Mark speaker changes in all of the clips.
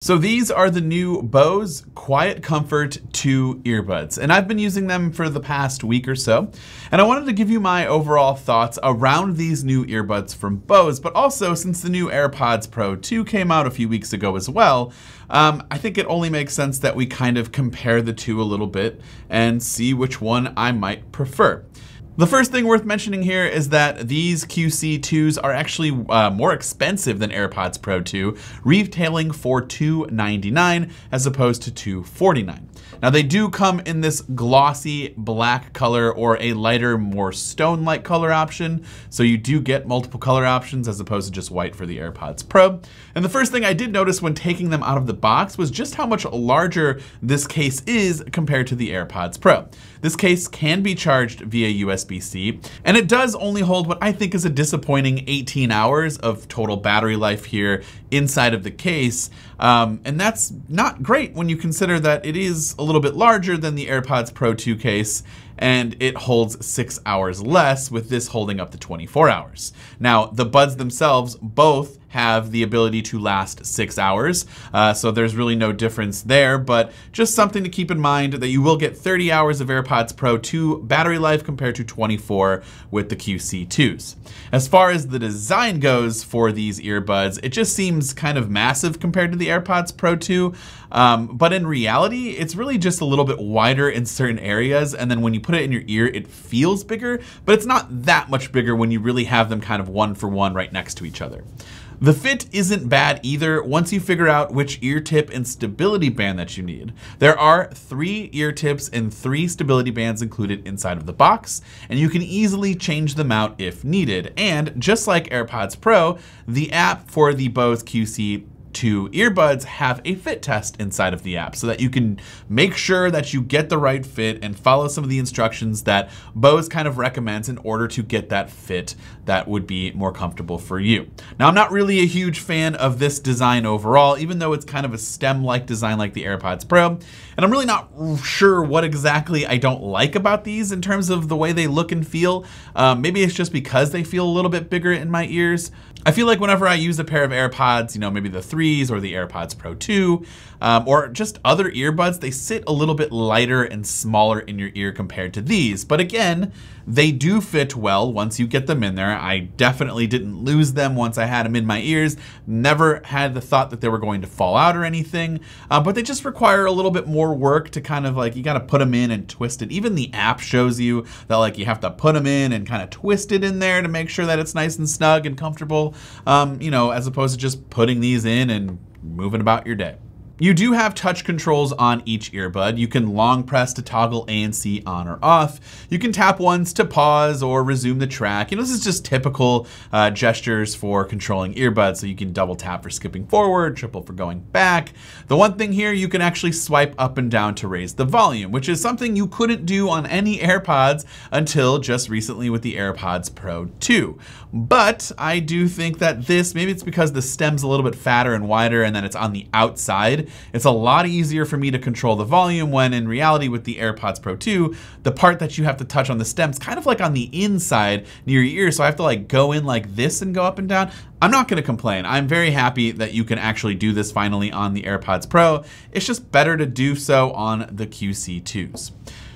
Speaker 1: So these are the new Bose QuietComfort II earbuds, and I've been using them for the past week or so, and I wanted to give you my overall thoughts around these new earbuds from Bose, but also since the new AirPods Pro 2 came out a few weeks ago as well, I think it only makes sense that we kind of compare the two a little bit and see which one I might prefer. The first thing worth mentioning here is that these QC2s are actually more expensive than AirPods Pro 2, retailing for $299 as opposed to $249. Now they do come in this glossy black color or a lighter, more stone-like color option, so you do get multiple color options as opposed to just white for the AirPods Pro. And the first thing I did notice when taking them out of the box was just how much larger this case is compared to the AirPods Pro. This case can be charged via USB-C, and it does only hold what I think is a disappointing 18 hours of total battery life here inside of the case. And that's not great when you consider that it is a little bit larger than the AirPods Pro 2 case, and it holds 6 hours less, with this holding up to 24 hours. Now, the buds themselves both have the ability to last 6 hours, so there's really no difference there, but just something to keep in mind that you will get 30 hours of AirPods Pro 2 battery life compared to 24 with the QC2s. As far as the design goes for these earbuds, it just seems kind of massive compared to the AirPods Pro 2, but in reality, it's really just a little bit wider in certain areas, and then when you put it in your ear, it feels bigger, but it's not that much bigger when you really have them kind of one for one right next to each other. The fit isn't bad either once you figure out which ear tip and stability band that you need. There are 3 ear tips and 3 stability bands included inside of the box, and you can easily change them out if needed. And just like AirPods Pro, the app for the Bose QC2 earbuds have a fit test inside of the app so that you can make sure that you get the right fit and follow some of the instructions that Bose kind of recommends in order to get that fit that would be more comfortable for you. Now, I'm not really a huge fan of this design overall, even though it's kind of a stem-like design like the AirPods Pro, and I'm really not sure what exactly I don't like about these in terms of the way they look and feel. Maybe it's just because they feel a little bit bigger in my ears. I feel like whenever I use a pair of AirPods, you know, maybe the 3s or the AirPods Pro 2, or just other earbuds, they sit a little bit lighter and smaller in your ear compared to these. But again, they do fit well once you get them in there. I definitely didn't lose them once I had them in my ears. Never had the thought that they were going to fall out or anything, but they just require a little bit more work to kind of like, you got to put them in and twist it. Even the app shows you that like you have to put them in and kind of twist it in there to make sure that it's nice and snug and comfortable, you know, as opposed to just putting these in and moving about your day. You do have touch controls on each earbud. You can long press to toggle ANC on or off. You can tap once to pause or resume the track. You know, this is just typical gestures for controlling earbuds. So you can double tap for skipping forward, triple for going back. The one thing here, you can actually swipe up and down to raise the volume, which is something you couldn't do on any AirPods until just recently with the AirPods Pro 2. But I do think that this, maybe it's because the stem's a little bit fatter and wider and then it's on the outside. It's a lot easier for me to control the volume when in reality with the AirPods Pro 2, the part that you have to touch on the stem's kind of like on the inside near your ear. So I have to like go in like this and go up and down. I'm not gonna complain. I'm very happy that you can actually do this finally on the AirPods Pro. It's just better to do so on the QC2s.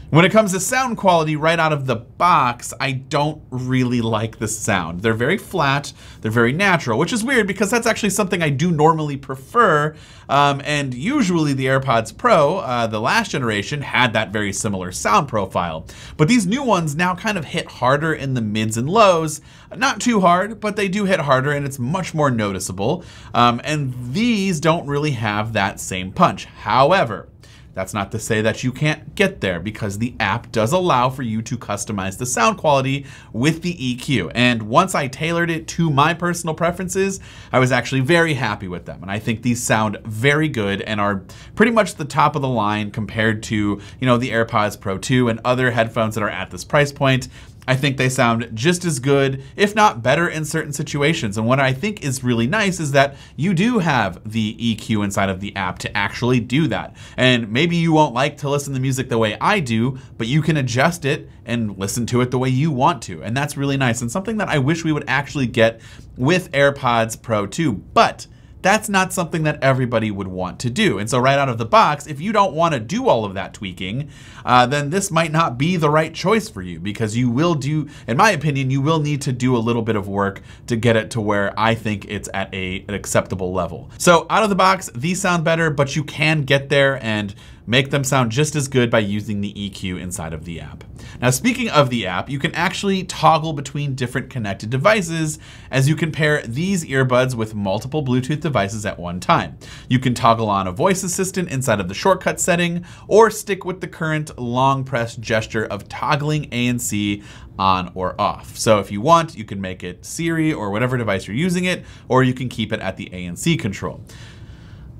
Speaker 1: When it comes to sound quality right out of the box, I don't really like the sound. They're very flat, they're very natural, which is weird because that's actually something I do normally prefer. And usually the AirPods Pro, the last generation, had that very similar sound profile. But these new ones now kind of hit harder in the mids and lows. Not too hard, but they do hit harder and it's much more noticeable. And these don't really have that same punch. However, that's not to say that you can't get there because the app does allow for you to customize the sound quality with the EQ. And once I tailored it to my personal preferences, I was actually very happy with them. And I think these sound very good and are pretty much the top of the line compared to, you know, the AirPods Pro 2 and other headphones that are at this price point. I think they sound just as good, if not better in certain situations. And what I think is really nice is that you do have the EQ inside of the app to actually do that. And maybe you won't like to listen to music the way I do, but you can adjust it and listen to it the way you want to. And that's really nice and something that I wish we would actually get with AirPods Pro 2. But that's not something that everybody would want to do. And so right out of the box, if you don't want to do all of that tweaking, then this might not be the right choice for you, because you will do, in my opinion, you will need to do a little bit of work to get it to where I think it's at an acceptable level. So out of the box, these sound better, but you can get there and make them sound just as good by using the EQ inside of the app. Now, speaking of the app, you can actually toggle between different connected devices as you can pair these earbuds with multiple Bluetooth devices at one time. You can toggle on a voice assistant inside of the shortcut setting, or stick with the current long press gesture of toggling ANC on or off. So if you want, you can make it Siri or whatever device you're using it, or you can keep it at the ANC control.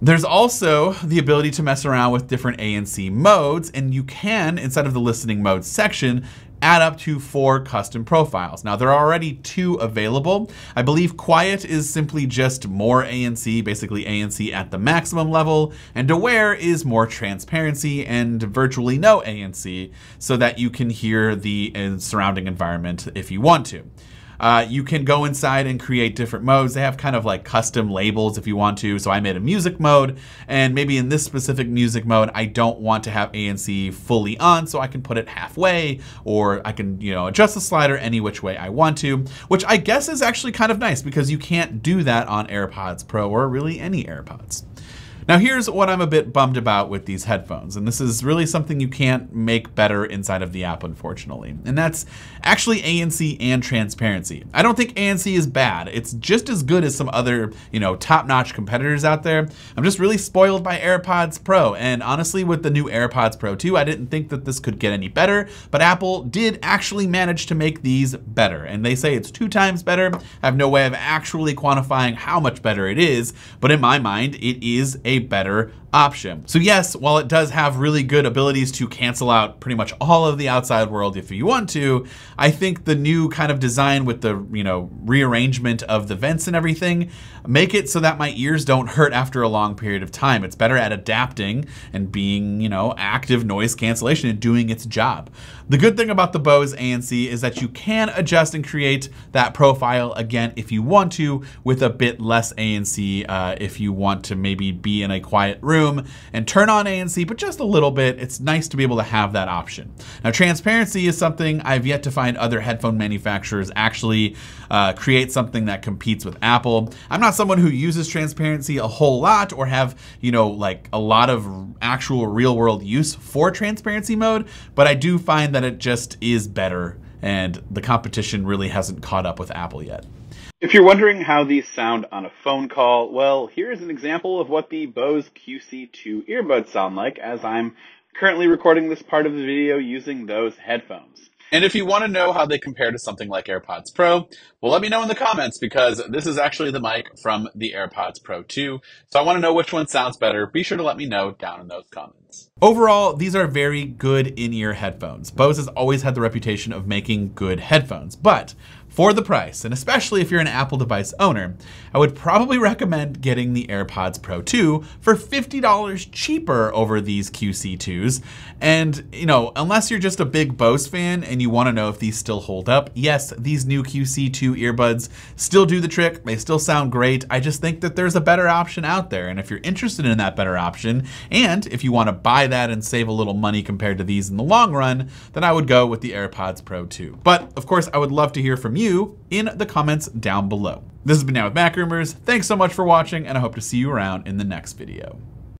Speaker 1: There's also the ability to mess around with different ANC modes, and you can, inside of the listening mode section, add up to 4 custom profiles. Now, there are already 2 available. I believe Quiet is simply just more ANC, basically ANC at the maximum level, and Aware is more transparency and virtually no ANC, so that you can hear the surrounding environment if you want to. You can go inside and create different modes. They have kind of like custom labels if you want to. So I made a music mode, and maybe in this specific music mode, I don't want to have ANC fully on, so I can put it halfway, or I can, adjust the slider any which way I want to, which I guess is actually kind of nice, because you can't do that on AirPods Pro or really any AirPods. Now, here's what I'm a bit bummed about with these headphones, and this is really something you can't make better inside of the app, unfortunately, and that's actually ANC and transparency. I don't think ANC is bad. It's just as good as some other, top-notch competitors out there. I'm just really spoiled by AirPods Pro, and honestly, with the new AirPods Pro 2, I didn't think that this could get any better, but Apple did actually manage to make these better, and they say it's 2 times better. I have no way of actually quantifying how much better it is, but in my mind, it is a better option. So yes, while it does have really good abilities to cancel out pretty much all of the outside world if you want to, I think the new kind of design with the, rearrangement of the vents and everything make it so that my ears don't hurt after a long period of time. It's better at adapting and being, active noise cancellation and doing its job. The good thing about the Bose ANC is that you can adjust and create that profile again if you want to, with a bit less ANC if you want to maybe be in a quiet room and turn on ANC, but just a little bit. It's nice to be able to have that option. Now, transparency is something I've yet to find other headphone manufacturers actually create something that competes with Apple. I'm not someone who uses transparency a whole lot or have, like a lot of actual real world use for transparency mode, but I do find that it just is better, and the competition really hasn't caught up with Apple yet. If you're wondering how these sound on a phone call, well, here's an example of what the Bose QC2 earbuds sound like as I'm currently recording this part of the video using those headphones. And if you want to know how they compare to something like AirPods Pro, well, let me know in the comments, because this is actually the mic from the AirPods Pro 2. So I want to know which one sounds better. Be sure to let me know down in those comments. Overall, these are very good in-ear headphones. Bose has always had the reputation of making good headphones, but for the price, and especially if you're an Apple device owner, I would probably recommend getting the AirPods Pro 2 for $50 cheaper over these QC2s. And, unless you're just a big Bose fan and you want to know if these still hold up, yes, these new QC2 earbuds still do the trick. They still sound great. I just think that there's a better option out there. And if you're interested in that better option, and if you want to buy that and save a little money compared to these in the long run, then I would go with the AirPods Pro 2. But of course, I would love to hear from you in the comments down below. This has been Now with Mac Rumors. Thanks so much for watching, and I hope to see you around in the next video.